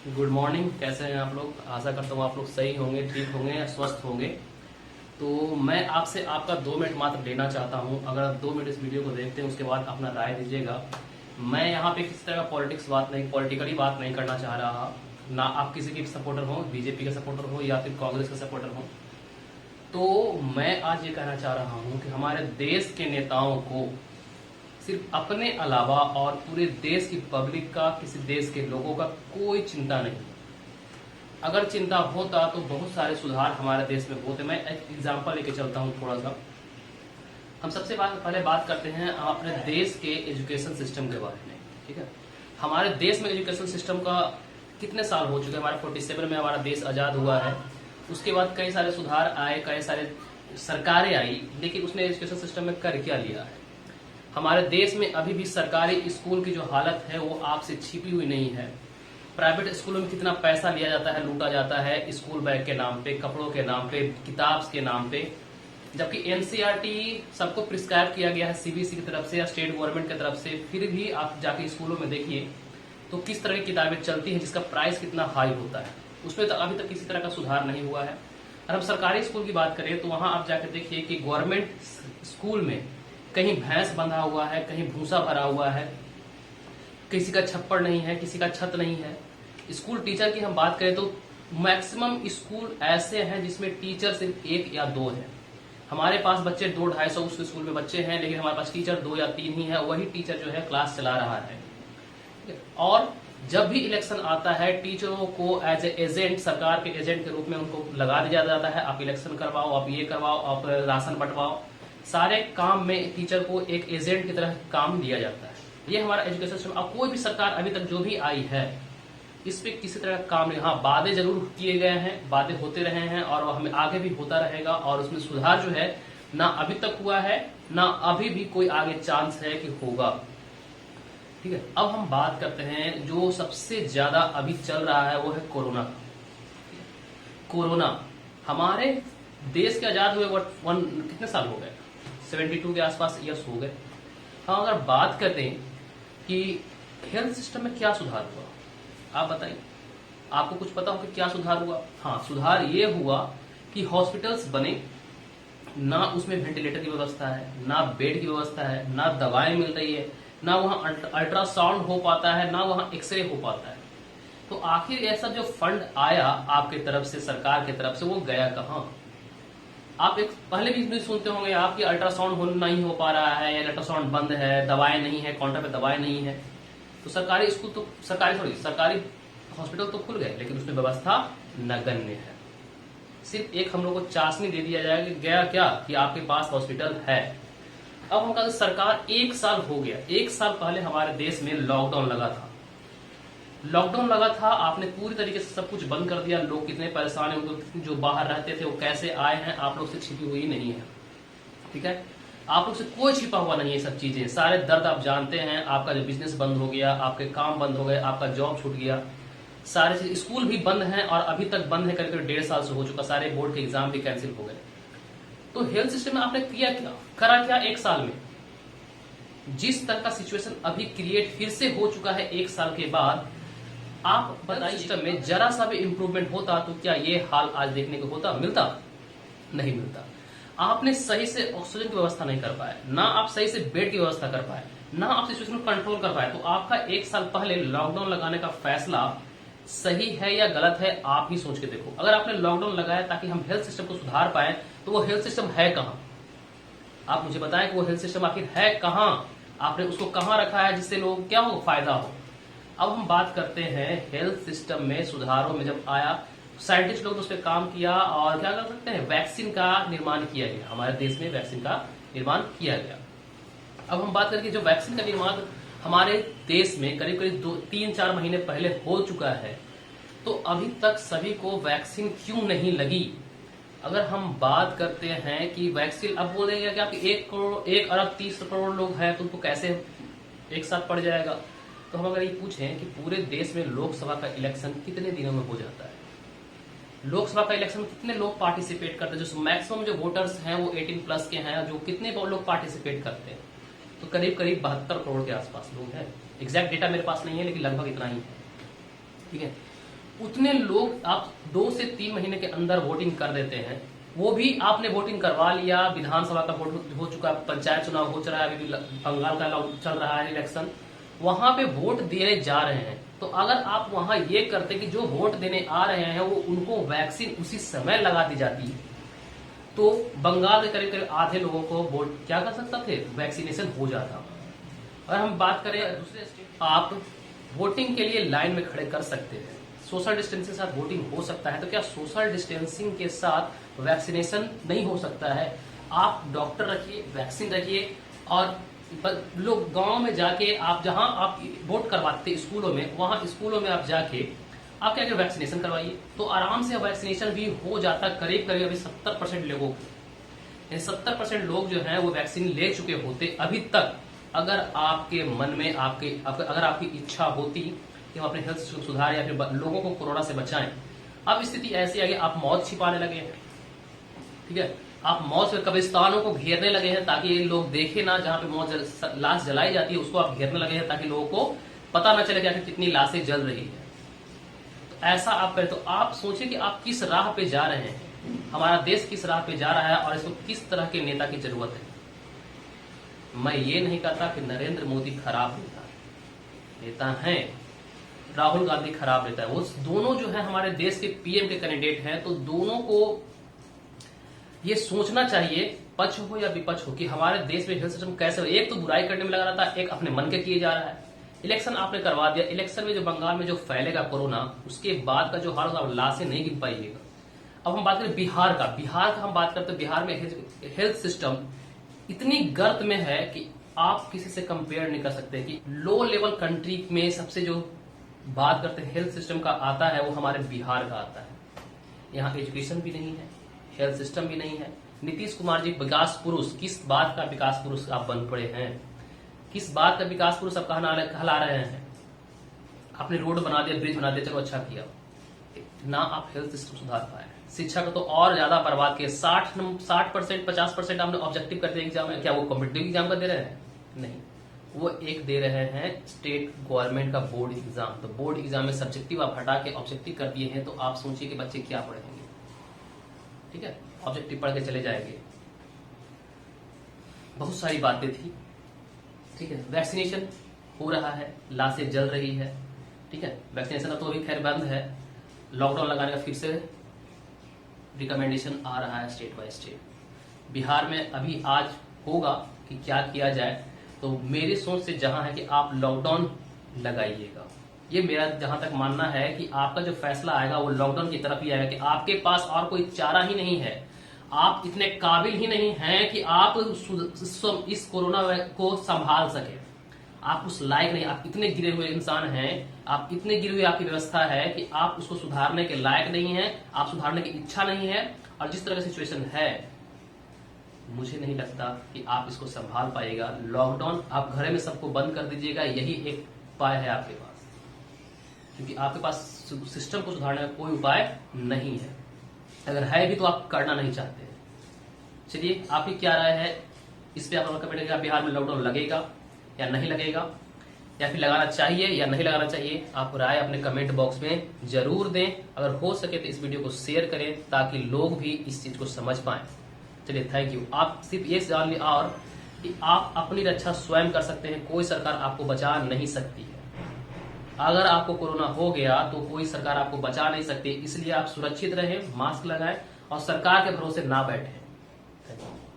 Good morning. कैसे हैं आप लोग? आशा करता हूँ आप लोग सही होंगे, ठीक होंगे, स्वस्थ होंगे। तो मैं आपसे आपका 2 मिनट मात्र लेना चाहता हूँ। अगर आप 2 मिनट इस वीडियो को देखते हैं उसके बाद अपना राय दीजिएगा। मैं यहाँ पे किसी तरह का पॉलिटिकली बात नहीं करना चाह रहा। ना आप किसी के सपोर्टर हो, बीजेपी के सपोर्टर हो या फिर कांग्रेस के सपोर्टर हो। तो मैं आज ये कहना चाह रहा हूँ कि हमारे देश के नेताओं को सिर्फ अपने अलावा और पूरे देश की पब्लिक का, किसी देश के लोगों का कोई चिंता नहीं। अगर चिंता होता तो बहुत सारे सुधार हमारे देश में होते। मैं एक एग्जांपल लेके चलता हूँ थोड़ा सा। हम सबसे पहले बात करते हैं अपने देश के एजुकेशन सिस्टम के बारे में। ठीक है, हमारे देश में एजुकेशन सिस्टम का कितने साल हो चुके हैं? हमारा 47 में हमारा देश आज़ाद हुआ है। उसके बाद कई सारे सुधार आए, कई सारे सरकारें आई, लेकिन उसने एजुकेशन सिस्टम में कर क्या लिया है? हमारे देश में अभी भी सरकारी स्कूल की जो हालत है वो आपसे छिपी हुई नहीं है। प्राइवेट स्कूलों में कितना पैसा लिया जाता है, लूटा जाता है, स्कूल बैग के नाम पे, कपड़ों के नाम पे, किताब के नाम पे। जबकि एनसीईआरटी सबको प्रिस्क्राइब किया गया है सीबीएसई की तरफ से या स्टेट गवर्नमेंट की तरफ से, फिर भी आप जाके स्कूलों में देखिए तो किस तरह की किताबें चलती हैं जिसका प्राइस कितना हाई होता है। उसमें तो अभी तक किसी तरह का सुधार नहीं हुआ है। अगर हम सरकारी स्कूल की बात करें तो वहां आप जाकर देखिए कि गवर्नमेंट स्कूल में कहीं भैंस बंधा हुआ है, कहीं भूसा भरा हुआ है, किसी का छप्पड़ नहीं है, किसी का छत नहीं है। स्कूल टीचर की हम बात करें तो मैक्सिमम स्कूल ऐसे हैं जिसमें टीचर सिर्फ 1 या 2 है। हमारे पास बच्चे 200-250 उस स्कूल में बच्चे हैं, लेकिन हमारे पास टीचर 2 या 3 ही है। वही टीचर जो है क्लास चला रहा है। और जब भी इलेक्शन आता है टीचरों को एज ए एजेंट, सरकार के एजेंट के रूप में उनको लगा दिया जाता है। आप इलेक्शन करवाओ, आप ये करवाओ, आप राशन बंटवाओ। सारे काम में टीचर को एक एजेंट की तरह काम दिया जाता है। ये हमारा एजुकेशन सिस्टम। अब कोई भी सरकार अभी तक जो भी आई है इस पे किसी तरह का काम नहीं। हाँ, वादे जरूर किए गए हैं, वादे होते रहे हैं और हमें आगे भी होता रहेगा। और उसमें सुधार जो है ना अभी तक हुआ है, ना अभी भी कोई आगे चांस है कि होगा। ठीक है, अब हम बात करते हैं जो सबसे ज्यादा अभी चल रहा है वो है कोरोना। कोरोना हमारे देश के आजाद हुए कितने साल हो गए? 72 के आसपास ईयर्स हो गए। हम अगर बात करते हैं कि हेल्थ सिस्टम में क्या सुधार हुआ, आप बताइए। आपको कुछ पता हो कि क्या सुधार हुआ? हाँ, सुधार ये हुआ कि हॉस्पिटल्स बने, ना उसमें वेंटिलेटर की व्यवस्था है, ना बेड की व्यवस्था है, ना दवाएं मिल रही है, ना वहां अल्ट्रासाउंड हो पाता है, ना वहां एक्सरे हो पाता है। तो आखिर ऐसा जो फंड आया आपके तरफ से, सरकार की तरफ से, वो गया कहां? आप एक पहले भी सुनते होंगे आपकी अल्ट्रासाउंड नहीं हो पा रहा है, या अल्ट्रासाउंड बंद है, दवाएं नहीं है, काउंटर पे दवाएं नहीं है। तो सरकारी स्कूल तो सरकारी हॉस्पिटल तो खुल गए, लेकिन उसमें व्यवस्था नगण्य है। सिर्फ एक हम लोग को चाशनी दे दिया जाएगा, गया क्या कि आपके पास हॉस्पिटल है। अब हम कहते सरकार 1 साल हो गया। 1 साल पहले हमारे देश में लॉकडाउन लगा था। आपने पूरी तरीके से सब कुछ बंद कर दिया। लोग कितने परेशान है, जो बाहर रहते थे वो कैसे आए हैं, आप लोग से छिपी हुई नहीं है। ठीक है, आप लोग से कोई छिपा हुआ नहीं है। सब चीजें, सारे दर्द आप जानते हैं। आपका जो बिजनेस बंद हो गया, आपके काम बंद हो गए, आपका जॉब छूट गया, सारे चीज, स्कूल भी बंद हैं और अभी तक बंद है करके 1.5 साल से हो चुका। सारे बोर्ड के एग्जाम भी कैंसिल हो गए। तो हेल्थ सिस्टम में आपने किया क्या, करा क्या 1 साल में? जिस तरह का सिचुएशन अभी क्रिएट फिर से हो चुका है 1 साल के बाद, आप बताइए सिस्टम में जरा सा भी इंप्रूवमेंट होता तो क्या ये हाल आज देखने को होता? मिलता? नहीं मिलता। आपने सही से ऑक्सीजन की व्यवस्था नहीं कर पाए, ना आप सही से बेड की व्यवस्था कर पाए, ना आप सिचुएशन को कंट्रोल कर पाए। तो आपका 1 साल पहले लॉकडाउन लगाने का फैसला सही है या गलत है, आप ही सोच के देखो। अगर आपने लॉकडाउन लगाया ताकि हम हेल्थ सिस्टम को सुधार पाए, तो वो हेल्थ सिस्टम है कहां? आप मुझे बताएं कि वो हेल्थ सिस्टम आखिर है कहां? आपने उसको कहां रखा है जिससे लोगों को क्या हो, फायदा हो? अब हम बात करते हैं हेल्थ सिस्टम में सुधारों में। जब आया, साइंटिस्ट लोग ने उस पर काम किया और क्या कर सकते हैं, वैक्सीन का निर्माण किया गया। हमारे देश में वैक्सीन का निर्माण किया गया। अब हम बात करें जो वैक्सीन का निर्माण हमारे देश में करीब करीब 3-4 महीने पहले हो चुका है, तो अभी तक सभी को वैक्सीन क्यों नहीं लगी? अगर हम बात करते हैं कि वैक्सीन, अब बोलेंगे कि आप 1 अरब 30 करोड़ लोग हैं तो उनको कैसे एक साथ पड़ जाएगा? तो हम अगर ये पूछें कि पूरे देश में लोकसभा का इलेक्शन कितने दिनों में हो जाता है, लोकसभा का इलेक्शन में कितने लोग पार्टिसिपेट करते हैं? जो मैक्सिमम जो वोटर्स हैं वो 18+ के हैं, जो कितने लोग पार्टिसिपेट करते हैं? तो करीब करीब 72 करोड़ के आसपास लोग हैं। एग्जैक्ट डेटा मेरे पास नहीं है, लेकिन लगभग इतना ही है। ठीक है, उतने लोग आप 2 से 3 महीने के अंदर वोटिंग कर देते हैं। वो भी आपने वोटिंग करवा लिया, विधानसभा का वोट हो चुका, पंचायत चुनाव हो चुका है, अभी बंगाल का चल रहा है इलेक्शन, वहां पे वोट देने जा रहे हैं। तो अगर आप वहां ये करते कि जो वोट देने आ रहे हैं वो उनको वैक्सीन उसी समय लगा दी जाती, तो बंगाल के करीब करीब आधे लोगों को वोट क्या कर सकता थे, वैक्सीनेशन हो जाता। और हम बात करें दूसरे स्टेट, आप वोटिंग के लिए लाइन में खड़े कर सकते हैं, सोशल डिस्टेंसिंग के साथ वोटिंग हो सकता है, तो क्या सोशल डिस्टेंसिंग के साथ वैक्सीनेशन नहीं हो सकता है? आप डॉक्टर रखिए, वैक्सीन रखिए, और लोग गांव में जाके आप जहां आप वोट करवाते स्कूलों में, वहां स्कूलों में आप जाके आप क्या वैक्सीनेशन करवाइए, तो आराम से वैक्सीनेशन भी हो जाता। करीब करीब अभी 70% लोगों को, 70% लोग जो हैं वो वैक्सीन ले चुके होते अभी तक, अगर आपके मन में अगर आपकी इच्छा होती कि हम अपने हेल्थ सिस्टम सुधारें या फिर लोगों को कोरोना से बचाएं। अब स्थिति ऐसी आ गई, आप मौत छिपाने लगे हैं, ठीक है, आप मौत के कब्रिस्तानों को घेरने लगे हैं ताकि लोग देखे ना, जहां पे मौत लाश जलाई जाती है उसको आप घेरने लगे हैं ताकि लोगों को पता ना चले कि कितनी लाशें जल रही है। तो ऐसा आप करें, तो आप सोचिए कि आप किस राह पे जा रहे हैं, हमारा देश किस राह पे जा रहा है और इसको किस तरह के नेता की जरूरत है। मैं ये नहीं कहता कि नरेंद्र मोदी खराब नेता हैं, राहुल गांधी खराब नेता है, वो दोनों जो है हमारे देश के पीएम के कैंडिडेट हैं, तो दोनों को ये सोचना चाहिए, पक्ष हो या विपक्ष हो, कि हमारे देश में हेल्थ सिस्टम कैसे हो। एक तो बुराई करने में लगा रहता है, एक अपने मन के किए जा रहा है। इलेक्शन आपने करवा दिया, इलेक्शन में जो बंगाल में जो फैलेगा कोरोना, उसके बाद का जो हाल होगा, लाशें नहीं गिन पाइएगा। अब हम बात करें बिहार का हम बात करते हैं, बिहार में हेल्थ सिस्टम इतनी गर्त में है कि आप किसी से कंपेयर नहीं कर सकते। कि लो लेवल कंट्री में सबसे जो बात करते हैं हेल्थ सिस्टम का आता है, वो हमारे बिहार का आता है। यहाँ एजुकेशन भी नहीं है, हेल्थ सिस्टम भी नहीं है। नीतीश कुमार जी विकास पुरुष, किस बात का विकास पुरुष आप बन पड़े हैं, किस बात का विकास पुरुष आप कहला रहे हैं? आपने रोड बना दिया, ब्रिज बना दिया, चलो अच्छा किया, ना आप हेल्थ सिस्टम सुधार पाए। शिक्षा को तो और ज्यादा बर्बाद किया, 60% 50% आपने ऑब्जेक्टिव कर दिया एग्जाम में। क्या वो कॉम्पिटिटिव एग्जाम का दे रहे हैं? नहीं, वो एक दे रहे हैं स्टेट गवर्नमेंट का बोर्ड एग्जाम। तो बोर्ड एग्जाम में सब्जेक्टिव आप हटा के ऑब्जेक्टिव कर दिए हैं, तो आप सोचिए कि बच्चे क्या पढ़ेंगे। ठीक है, ऑब्जेक्टिव पढ़ के चले जाएंगे। बहुत सारी बातें थी, ठीक है। वैक्सीनेशन हो रहा है, लाशें जल रही है, ठीक है। वैक्सीनेशन तो अभी खैर बंद है, लॉकडाउन लगाने का फिर से रिकमेंडेशन आ रहा है स्टेट बाय स्टेट। बिहार में अभी आज होगा कि क्या किया जाए, तो मेरी सोच से जहां है कि आप लॉकडाउन लगाइएगा। ये मेरा जहां तक मानना है कि आपका जो फैसला आएगा वो लॉकडाउन की तरफ ही आएगा, कि आपके पास और कोई चारा ही नहीं है, आप इतने काबिल ही नहीं हैं कि आप इस कोरोना को संभाल सके। आप उस लायक नहीं, आप इतने गिरे हुए इंसान हैं, आप इतने गिरी हुई आपकी व्यवस्था है कि आप उसको सुधारने के लायक नहीं है, आप सुधारने की इच्छा नहीं है। और जिस तरह का सिचुएशन है, मुझे नहीं लगता कि आप इसको संभाल पाएगा। लॉकडाउन आप घर में सबको बंद कर दीजिएगा, यही एक उपाय है आपके पास, क्योंकि आपके पास सिस्टम को सुधारने का कोई उपाय नहीं है। अगर है भी तो आप करना नहीं चाहते। चलिए, आपकी क्या राय है इस पे आप कमेंट करिएगा। बिहार में लॉकडाउन लगेगा या नहीं लगेगा, या फिर लगाना चाहिए या नहीं लगाना चाहिए, आप राय अपने कमेंट बॉक्स में जरूर दें। अगर हो सके तो इस वीडियो को शेयर करें ताकि लोग भी इस चीज को समझ पाएं। चलिए, थैंक यू। आप सिर्फ ये जान लिया और कि आप अपनी रक्षा स्वयं कर सकते हैं, कोई सरकार आपको बचा नहीं सकती है। अगर आपको कोरोना हो गया तो कोई सरकार आपको बचा नहीं सकती, इसलिए आप सुरक्षित रहें, मास्क लगाएं और सरकार के भरोसे ना बैठें। धन्यवाद।